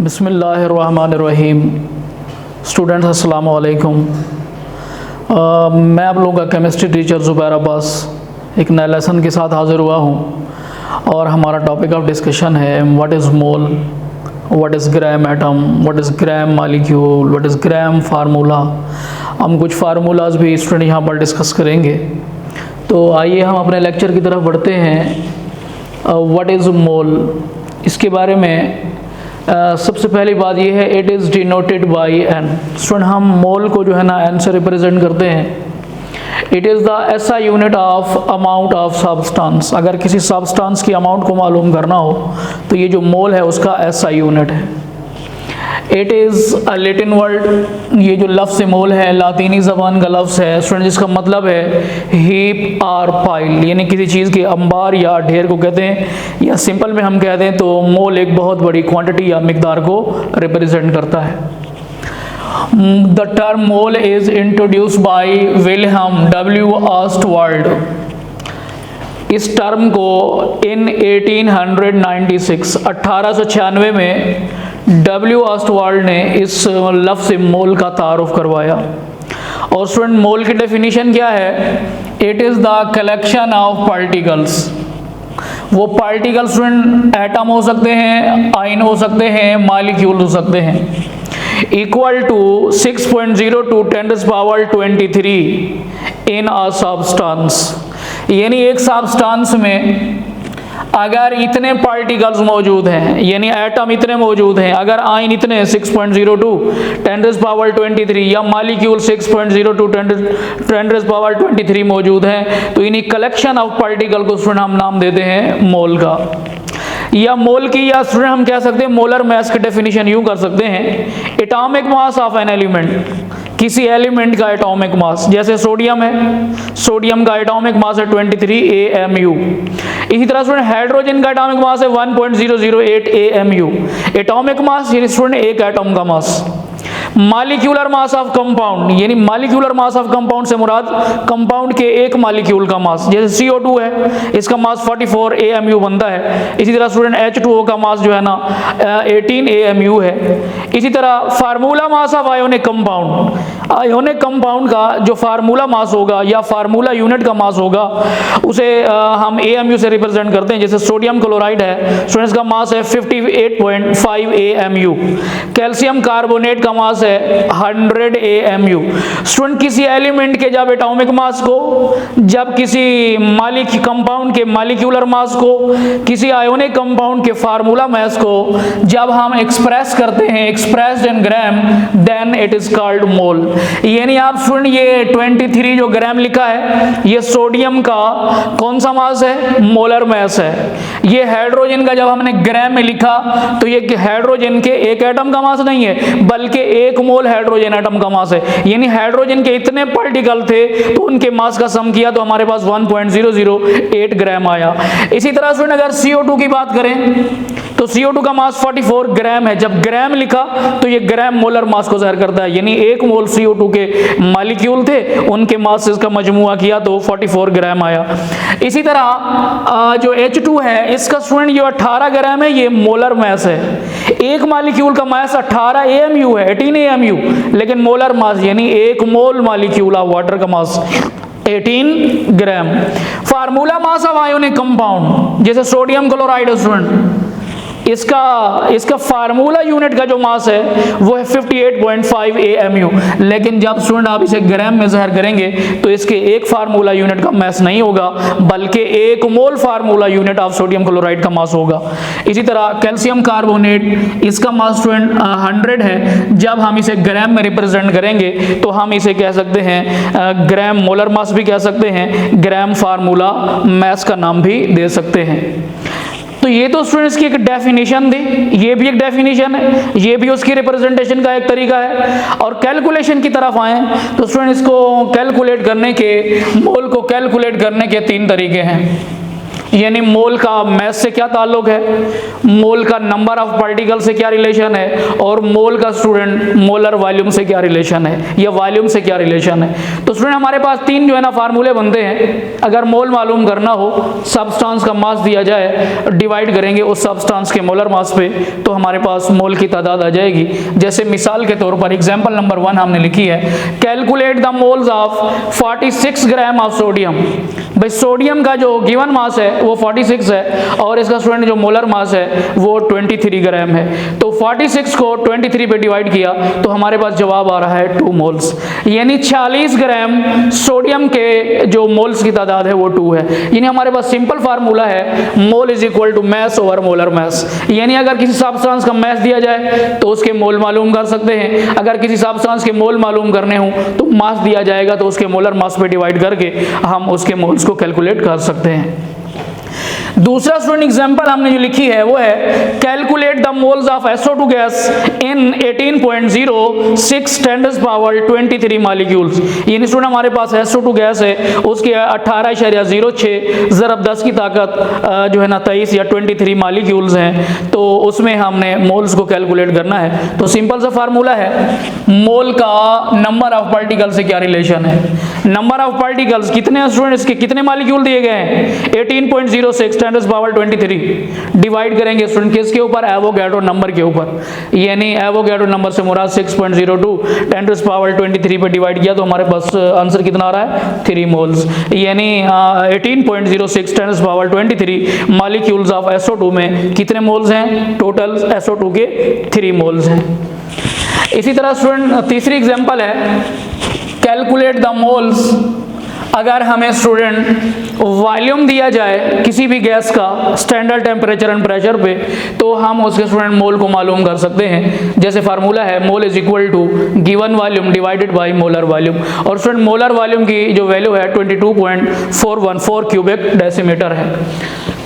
बिस्मिल्लाहिर्रहमानिर्रहीम। स्टूडेंट्स अस्सलाम वालेकुम। मैं आप लोगों का केमिस्ट्री टीचर ज़ुबैर अब्बास एक नए लेसन के साथ हाज़िर हुआ हूँ और हमारा टॉपिक ऑफ डिस्कशन है what is mole, what is gram atom, what is gram molecule, what is gram formula. हम कुछ फार्मूलाज भी स्टूडेंट यहाँ पर डिस्कस करेंगे। तो आइए हम अपने लेक्चर की तरफ बढ़ते हैं। व्हाट इज़ मोल, इसके बारे में सबसे पहली बात यह है it is denoted by N. Student हम मोल को जो है ना एन से रिप्रेजेंट करते हैं। It is the SI unit of amount of substance. अगर किसी सब्सटेंस की अमाउंट को मालूम करना हो तो ये जो मोल है उसका एसआई यूनिट है। It is a Latin word, ये जो लफ्ज़ मोल है लातीनी ज़बान का लफ्ज़ है स्टूडेंट, जिसका मतलब है हीप और पाइल, यानी किसी चीज़ के अंबार या ढेर को कहते हैं, या सिंपल में हम कहते हैं तो मोल एक बहुत बड़ी क्वांटिटी या मिकदार को रिप्रेजेंट करता है। The term mole is introduced by Wilhelm W Ostwald. इस टर्म को इन 1896 में डब्ल्यू ऑस्टवाल्ड ने इस लफ्ज़ मोल का तारुफ करवाया। और स्टूडेंट मोल की डेफिनेशन क्या है? It is the collection of particles. वो पार्टिकल्स स्टूडेंट एटम हो सकते हैं, आयन हो सकते हैं, मॉलिक्यूल हो सकते हैं, equal to 6.02 10⁻23 in a substance. यानी एक सब्सटेंस में अगर इतने पार्टिकल्स मौजूद हैं, यानी एटम इतने मौजूद हैं, अगर आयन इतने 6.02 10⁻23 या मॉलिक्यूल 6.02 10⁻23 मौजूद हैं, तो इन्हीं कलेक्शन ऑफ पार्टिकल को स्टूडेंट हम नाम देते हैं मोल का। या मोल की, या स्टूडेंट हम कह सकते हैं मोलर मास की डेफिनेशन यूं कर सकते हैं atomic mass of an element. किसी एलिमेंट का एटॉमिक मास, जैसे सोडियम है, सोडियम का एटॉमिक मास है 23 AMU। इसी तरह स्टूडेंट हाइड्रोजन का एटॉमिक मास है 1.008 AMU। एटॉमिक मास यानी स्टूडेंट एक एटम का मास। मॉलिक्यूलर मास ऑफ कंपाउंड, यानी मॉलिक्यूलर मास ऑफ कंपाउंड से मुराद कंपाउंड के एक मॉलिक्यूल का मास, जैसे CO2 है, इसका मास 44 AMU बनता है। इसी तरह स्टूडेंट H2O का मास जो है ना 18 AMU है। इसी तरह formula mass of ionic compound, ionic compound का जो फार्मूला मास होगा या फार्मूला यूनिट का मास होगा उसे हम AMU से रिप्रेजेंट करते हैं। जैसे सोडियम क्लोराइड है स्टूडेंट्स का मास है 58.5 AMU। कैल्शियम कार्बोनेट का मास है 100 AMU। स्टूडेंट किसी एलिमेंट के जब एटॉमिक मास को, जब किसी कंपाउंड के मॉलिक्यूलर मास को, किसी आयोनिक कंपाउंड के फार्मूला मास को जब हम एक्सप्रेस करते हैं, expressed in gram, then it is called mole. यानी आप स्टूडेंट ये 23 जो ग्राम लिखा है ये सोडियम का कौन सा मास है? मोलर मास है। ये हाइड्रोजन का जब हमने ग्राम में लिखा तो ये हाइड्रोजन के एक एटम का मास नहीं है बल्कि 1 मोल हाइड्रोजन एटम का मास है। यानी हाइड्रोजन के इतने पार्टिकल थे तो उनके मास का सम किया तो हमारे पास 1.008 ग्राम आया। इसी तरह स्टूडेंट अगर CO2 की बात करें तो CO2 का मास 44 ग्राम है। जब ग्राम लिखा तो ये ग्राम मोलर मास को ज़ाहिर करता है, यानी 1 मोल CO2 के मॉलिक्यूल थे, उनके मास से इसका मजमुआ किया तो 44 ग्राम आया। इसी तरह जो H2 है इसका स्टूडेंट ये 18 ग्राम है, ये मोलर मास है। एक मॉलिक्यूल का मास 18 AMU है, 18 AMU, लेकिन मोलर मास यानी 1 मोल मॉलिक्यूल ऑफ वाटर का mass 18 gram. Formula mass of ionic compound, जैसे सोडियम क्लोराइड स्टूडेंट, इसका फार्मूला यूनिट का जो मास है वो है 58.5 AMU। लेकिन जब स्टूडेंट आप इसे ग्राम में ज़ाहिर करेंगे तो इसके एक फार्मूला यूनिट का मास नहीं होगा बल्कि 1 mole formula unit of sodium chloride का मास होगा। इसी तरह कैल्शियम कार्बोनेट, इसका मास स्टूडेंट 100 है। जब हम इसे ग्राम में रिप्रेजेंट करेंगे तो हम इसे कह सकते हैं ग्राम मोलर मास भी कह सकते हैं, ग्राम फार्मूला मास का नाम भी दे सकते हैं। तो ये तो स्टूडेंट्स की एक डेफिनेशन थी, ये भी एक डेफिनेशन है, ये भी उसकी रिप्रेजेंटेशन का एक तरीका है। और कैलकुलेशन की तरफ आए तो स्टूडेंट इसको कैलकुलेट करने के, मोल को कैलकुलेट करने के 3 तरीके हैं। यानी मोल का मास से क्या ताल्लुक है, मोल का नंबर ऑफ पार्टिकल से क्या रिलेशन है, और मोल का स्टूडेंट मोलर वॉल्यूम से क्या रिलेशन है, या वॉल्यूम से क्या रिलेशन है। तो स्टूडेंट हमारे पास तीन जो है ना फार्मूले बनते हैं। अगर मोल मालूम करना हो, सब्सटेंस का मास दिया जाए, डिवाइड करेंगे उस सब्सटेंस के मोलर मास पे, तो हमारे पास मोल की तादाद आ जाएगी। जैसे मिसाल के तौर पर एग्जांपल नंबर 1 हमने लिखी है, calculate the moles of 46 gram of sodium. भाई सोडियम का जो गिवन मास है वो 46 है, और इसका स्टूडेंट जो मोलर मास है वो 23 ग्राम है। तो 46 को 23 पे डिवाइड किया तो हमारे पास जवाब आ रहा है 2 मोल्स, यानी 46 ग्राम सोडियम के जो मोल्स की तादाद है वो 2 है। यानी हमारे पास सिंपल फार्मूला है, mole is equal to mass over molar mass. यानी अगर किसी सब्सटेंस का मास दिया जाए तो उसके मोल मालूम कर सकते हैं, अगर किसी सब्सटेंस के मोल मालूम करने हो तो मास दिया जाएगा तो उसके मोलर मास पे डिवाइड करके हम उसके मोल्स को कैलकुलेट कर सकते हैं। दूसरा स्टूडेंट एग्जांपल हमने जो लिखी है वो है, calculate the moles of SO2 gas in 18.06 10 power 23 molecules. यानी स्टूडेंट हमारे पास SO2 गैस है, उसके 18.06 ज़रब 10 की ताकत जो है ना 23 या 23 मॉलिक्यूल्स हैं, तो उसमें हमने मोल्स को कैलकुलेट करना है। तो सिंपल सा फार्मूला है, मोल का नंबर ऑफ पार्टिकल से क्या रिलेशन है, नंबर ऑफ पार्टिकल्स कितने स्टूडेंट, इसके कितने मॉलिक्यूल दिए गए हैं 18.06 10 पावर 23, डिवाइड करेंगे स्टूडेंट किसके ऊपर, एवोगैड्रो नंबर के ऊपर। यानी एवोगैड्रो नंबर से मुराद 6.02 10 पावर 23 पे डिवाइड किया तो हमारे पास आंसर कितना आ रहा है 3 मोल्स। यानी 18.06 10 पावर 23 मॉलिक्यूल्स ऑफ SO2 में कितने मोल्स हैं, टोटल SO2 के 3 मोल्स हैं। इसी तरह स्टूडेंट तीसरी एग्जांपल है, कैलकुलेट द मोल्स। अगर हमें स्टूडेंट वॉल्यूम दिया जाए किसी भी गैस का स्टैंडर्ड टेम्परेचर एंड प्रेशर पे, तो हम उसके स्टूडेंट मोल को मालूम कर सकते हैं। जैसे फार्मूला है, mole is equal to given volume divided by molar volume, और स्टूडेंट मोलर वॉल्यूम की जो वैल्यू है 22.414 क्यूबिक डेसीमीटर है।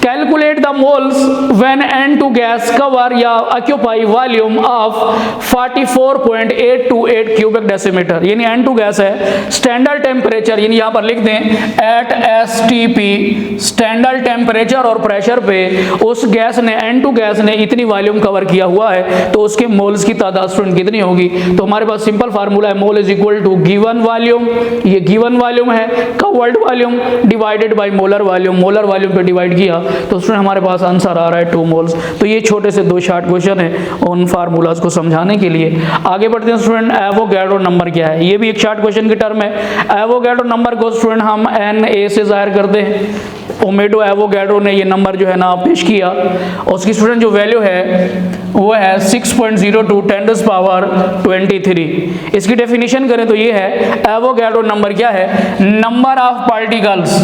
Calculate the moles when N2 gas cover या occupy volume of 44.828 cubic decimeter. यानी N2 गैस है, standard temperature, यानी यहाँ पर लिख दें एट STP, स्टैंडर्ड टेम्परेचर और प्रेशर पे उस गैस ने, N2 गैस ने इतनी वॉल्यूम कवर किया हुआ है, तो उसके मोल्स की तादाद स्टूडेंट कितनी होगी। तो हमारे पास सिंपल फार्मूला है, mole is equal to given volume, ये गिवन वॉल्यूम है, covered volume divided by molar volume, molar volume पे डिवाइड किया तो स्टूडेंट हमारे पास आंसर आ रहा है 2 मोल्स। तो ये छोटे से 2 शॉर्ट क्वेश्चन है उन फार्मूलाज को समझाने के लिए। आगे बढ़ते हैं स्टूडेंट, एवोगैड्रो नंबर क्या है, ये भी एक शॉर्ट क्वेश्चन की टर्म है। एवोगैड्रो नंबर को स्टूडेंट हम Na से जाहिर करते हैं। ओमेडो एवोगैड्रो ने ये नंबर जो है ना पेश किया, उसकी स्टूडेंट जो वैल्यू है वो है 6.02 10 पावर 23। इसकी डेफिनेशन करें तो ये है, एवोगैड्रो नंबर क्या है, number of particles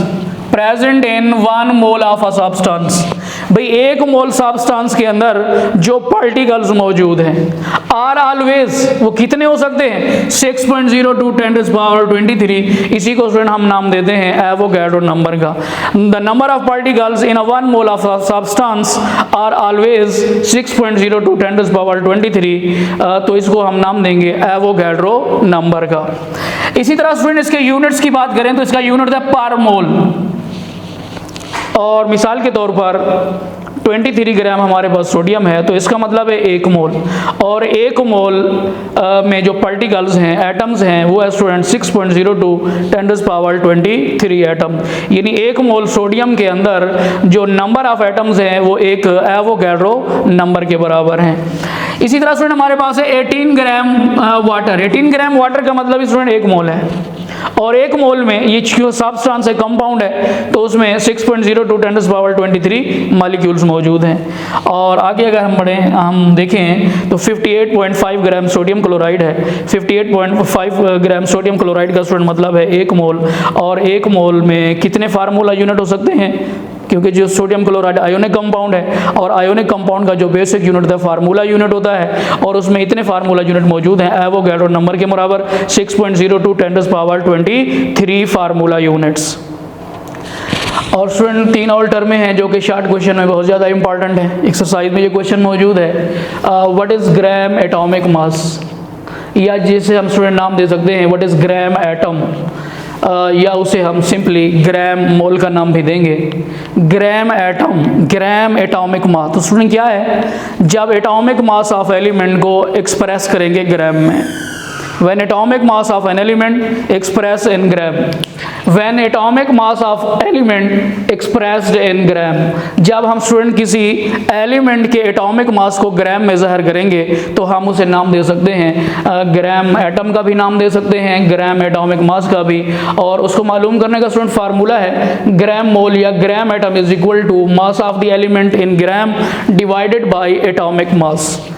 present in 1 mole of a substance. भाई 1 मोल सब्सटेंस के अंदर जो पार्टिकल्स मौजूद हैं आर ऑलवेज, वो कितने हो सकते हैं 6.02 10 पावर 23। इसी को स्टूडेंट हम नाम देते हैं एवोगैड्रो नंबर का। The number of particles in a 1 mole of a substance are always 6.02 10 power 23, तो इसको हम नाम देंगे एवोगैड्रो नंबर का। इसी तरह स्टूडेंट इसके यूनिट्स की बात करें तो इसका यूनिट है पर मोल, और मिसाल के तौर पर 23 ग्राम हमारे पास सोडियम है, तो इसका मतलब है 1 मोल, और 1 मोल में जो पार्टिकल्स हैं, एटम्स हैं, वो है स्टूडेंट 6.02 10 पावर 23 एटम। यानी 1 मोल सोडियम के अंदर जो नंबर ऑफ एटम्स हैं वो एक एवोगैड्रो नंबर के बराबर हैं। इसी तरह स्टूडेंट हमारे पास है 18 ग्राम वाटर। 18 ग्राम वाटर का मतलब स्टूडेंट 1 मोल है, और 1 मोल में ये जो सब्सटेंस है, कंपाउंड है, तो उसमें 6.02 10 पावर 23 मॉलिक्यूल्स मौजूद हैं। और आगे अगर हम बढ़ें, हम देखें तो 58.5 ग्राम सोडियम क्लोराइड है। 58.5 ग्राम सोडियम क्लोराइड का स्टूडेंट मतलब है 1 मोल, और 1 मोल में कितने फार्मूला यूनिट हो सकते हैं, क्योंकि जो सोडियम क्लोराइड आयोनिक कंपाउंड है, और आयोनिक कंपाउंड का जो बेसिक यूनिट है फार्मूला यूनिट होता है, और उसमें इतने फार्मूला यूनिट मौजूद हैं एवोगैड्रो नंबर के बराबर 6.02 10 पावर 23 फार्मूला यूनिट्स। और स्टूडेंट 3 और टर्में हैं जो कि शॉर्ट क्वेश्चन में बहुत ज़्यादा इंपॉर्टेंट है। एक्सरसाइज में ये क्वेश्चन मौजूद है, what is gram atomic mass, या जिसे हम स्टूडेंट नाम दे सकते हैं व्हाट इज़ ग्राम एटम। या उसे हम सिंपली ग्राम मोल का नाम भी देंगे। Gram atom, gram atomic mass. तो स्टूडेंट क्या है, जब एटॉमिक मास ऑफ एलिमेंट को एक्सप्रेस करेंगे ग्राम में, when atomic mass of an element expressed in gram, when atomic mass of element expressed in gram, जब हम स्टूडेंट किसी एलिमेंट के एटॉमिक मास को ग्राम में ज़ाहिर करेंगे तो हम उसे नाम दे सकते हैं ग्राम एटम का भी नाम दे सकते हैं, ग्राम एटॉमिक मास का भी। और उसको मालूम करने का स्टूडेंट फार्मूला है ग्राम मोल या gram atom is equal to mass of the element in gram divided by atomic mass.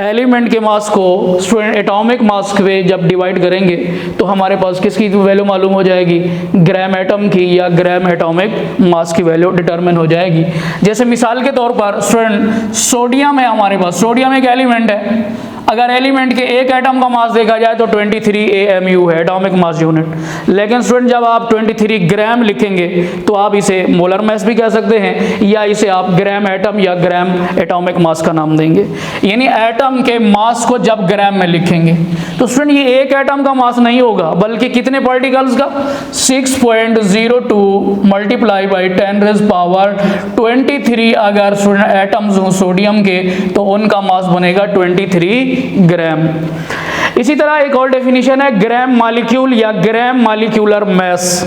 Element के मास को स्टूडेंट एटॉमिक मास पे जब डिवाइड करेंगे तो हमारे पास किसकी वैल्यू मालूम हो जाएगी, ग्राम एटम की या ग्राम एटॉमिक मास की वैल्यू डिटरमिन हो जाएगी। जैसे मिसाल के तौर पर स्टूडेंट सोडियम है, हमारे पास सोडियम एक एलिमेंट है। अगर एलिमेंट के एक एटम का मास देखा जाए तो 23 AMU है एटॉमिक मास यूनिट, लेकिन स्टूडेंट जब आप 23 ग्राम लिखेंगे तो आप इसे मोलर मास भी कह सकते हैं या इसे आप ग्राम एटम या ग्राम एटॉमिक मास का नाम देंगे। यानी एटम के मास को जब ग्राम में लिखेंगे तो स्टूडेंट ये एक एटम का मास नहीं होगा बल्कि कितने पार्टिकल्स का, 6.02 मल्टीप्लाई बाई 10⁻23 अगर स्टूडेंट एटम्स हो सोडियम के तो उनका मास बनेगा 23 ग्राम। इसी तरह एक और डेफिनेशन है ग्राम मॉलिक्यूल या ग्राम मॉलिक्यूलर मास।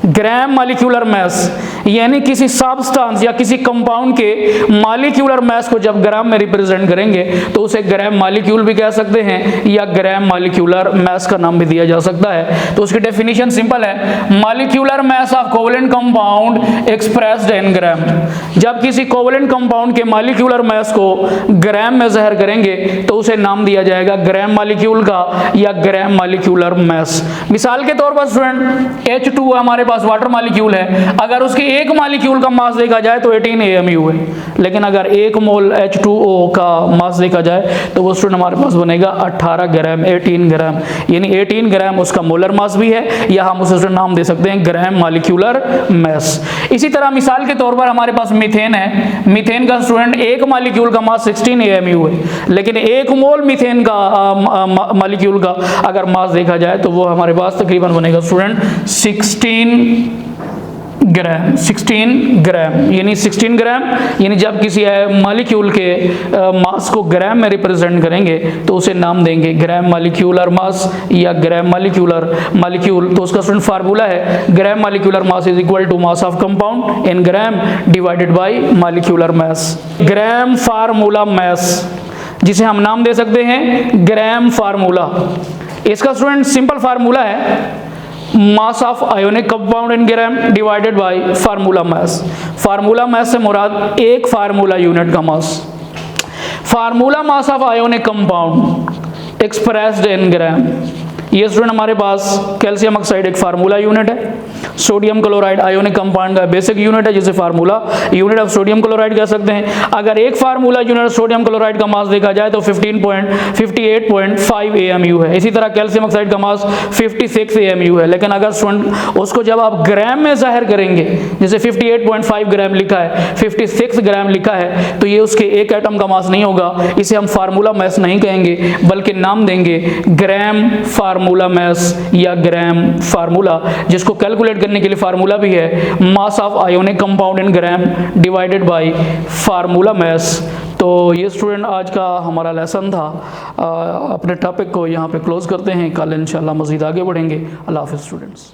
ग्राम मॉलिक्यूलर मास यानी किसी सब्सटेंस या किसी कंपाउंड के मॉलिक्यूलर मास को जब ग्राम में रिप्रेजेंट करेंगे तो उसे ग्राम मॉलिक्यूल भी कह सकते हैं या ग्राम मॉलिक्यूलर मास का नाम भी दिया जा सकता है। तो उसकी डेफिनेशन सिंपल है, molecular mass of covalent compound expressed in gram. जब किसी कोवेलेंट कंपाउंड के मॉलिक्यूलर मास को ग्राम में ज़ाहिर करेंगे तो उसे नाम दिया जाएगा ग्राम मॉलिक्यूल का या ग्राम मॉलिक्यूलर मास। मिसाल के तौर पर स्टूडेंट H2 हमारे पास वाटर मॉलिक्यूल है, अगर उसके एक मॉलिक्यूल का मास देखा जाए तो 18 AMU है, लेकिन अगर एक मोल H2O का मास देखा जाए तो वो स्टूडेंट हमारे पास बनेगा 18 ग्राम, 18 ग्राम। यानी 18 ग्राम उसका मोलर मास भी है या हम उसे नाम दे सकते हैं ग्राम मॉलिक्यूलर मास। इसी तरह मिसाल के तौर पर हमारे पास मीथेन है, मीथेन का स्टूडेंट एक मॉलिक्यूल का मास 16 AMU है, लेकिन एक मोल मीथेन का मॉलिक्यूल का अगर मास देखा जाए तो वो हमारे पास तकरीबन बनेगा स्टूडेंट 16 ग्राम, 16 ग्राम। यानी 16 ग्राम यानी जब किसी मॉलिक्यूल के मास को ग्राम में रिप्रेजेंट करेंगे तो उसे नाम देंगे ग्राम मॉलिक्यूलर मास या ग्राम मॉलिक्यूलर मॉलिक्यूल। तो उसका स्टूडेंट फार्मूला है gram molecular mass is equal to mass of compound in gram divided by molecular mass. Gram formula mass जिसे हम नाम दे सकते हैं ग्राम फार्मूला। इसका स्टूडेंट सिंपल फार्मूला है mass of ionic compound in gram divided by formula mass. Formula mass से मुराद एक फार्मूला यूनिट का mass. Formula mass of ionic compound expressed in gram. ये स्टूडेंट हमारे पास कैल्शियम ऑक्साइड एक फार्मूला यूनिट है, सोडियम क्लोराइड आयोनिक कंपाउंड का बेसिक यूनिट है जिसे formula unit of sodium chloride कह सकते हैं। अगर एक फार्मूला यूनिट सोडियम क्लोराइड का मास देखा जाए तो 58.5 AMU है। इसी तरह कैल्शियम ऑक्साइड का मास 56 AMU है, लेकिन अगर स्टूडेंट उसको जब आप ग्राम में जाहिर करेंगे, जैसे 58.5 ग्राम लिखा है, 56 ग्राम लिखा है, तो ये उसके एक एटम का मास नहीं होगा, इसे हम फार्मूला मास नहीं कहेंगे बल्कि नाम देंगे ग्राम फार्मूला मास या ग्राम फार्मूला, जिसको कैलकुलेट करने के लिए फार्मूला भी है mass of ionic compound in gram divided by formula मास। तो ये स्टूडेंट आज का हमारा लेसन था। अपने टॉपिक को यहाँ पे क्लोज करते हैं, कल इंशाल्लाह मज़ीद आगे बढ़ेंगे। अल्लाह हाफ़िज़ स्टूडेंट्स।